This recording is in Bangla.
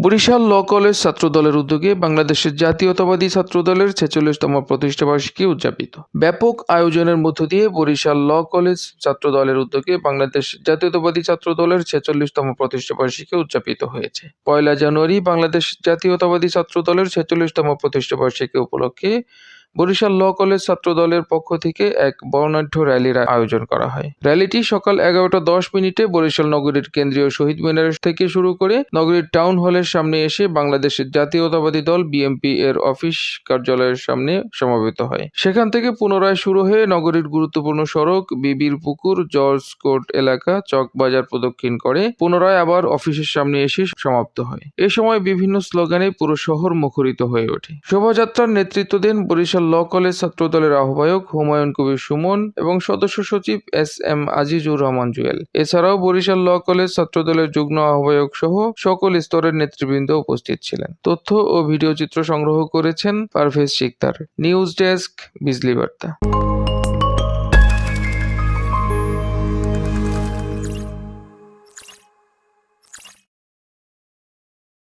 বরিশাল ল কলেজ ছাত্রদলের উদ্যোগে বাংলাদেশের জাতীয়তাবাদী ছাত্রদলের ৪৬তম প্রতিষ্ঠাবার্ষিকী উদযাপিত। ব্যাপক আয়োজনের মধ্য দিয়ে বরিশাল ল কলেজ ছাত্রদলের উদ্যোগে বাংলাদেশ জাতীয়তাবাদী ছাত্রদলের ৪৬তম প্রতিষ্ঠাবার্ষিকী উদযাপিত হয়েছে। ১লা জানুয়ারি বাংলাদেশ জাতীয়তাবাদী ছাত্রদলের ৪৬তম প্রতিষ্ঠাবার্ষিকী উপলক্ষে বরিশাল ল কলেজ ছাত্রদলের পক্ষ থেকে এক বর্ণাঢ্য র্যালির আয়োজন করা হয়। র্যালিটি সকাল ১১টা ১০ মিনিটে বরিশাল নগরীর কেন্দ্রীয় শহীদ মিনার থেকে শুরু করে নগরীর টাউন হলের সামনে এসে বাংলাদেশের জাতীয়তাবাদী দল বিএনপি এর অফিস কার্যালয়ের সামনে সমাবেত হয়। সেখান থেকে পুনরায় শুরু হয়ে নগরীর গুরুত্বপূর্ণ সড়ক বিবির পুকুর, জর্জ কোর্ট এলাকা, চক বাজার প্রদক্ষিণ করে পুনরায় আবার অফিসের সামনে এসে সমাপ্ত হয়। এ সময় বিভিন্ন স্লোগানে পুরো শহর মুখরিত হয়ে ওঠে। শোভাযাত্রার নেতৃত্ব দেন বরিশাল ল কলেজ ছাত্রদলের আহ্বায়ক হুমায়ুন কবির সুমন এবং সদস্য সচিব এস.এম. আজিজুর রহমান জুয়েল। এছাড়াও বরিশাল ল কলেজ ছাত্রদলের যুগ্ম আহ্বায়ক সহ সকল স্তরের নেতৃবৃন্দ উপস্থিত ছিলেন। তথ্য ও ভিডিও চিত্র সংগ্রহ করেছেন পারভেজ শিকদার। নিউজ ডেস্ক, বিজলি বার্তা।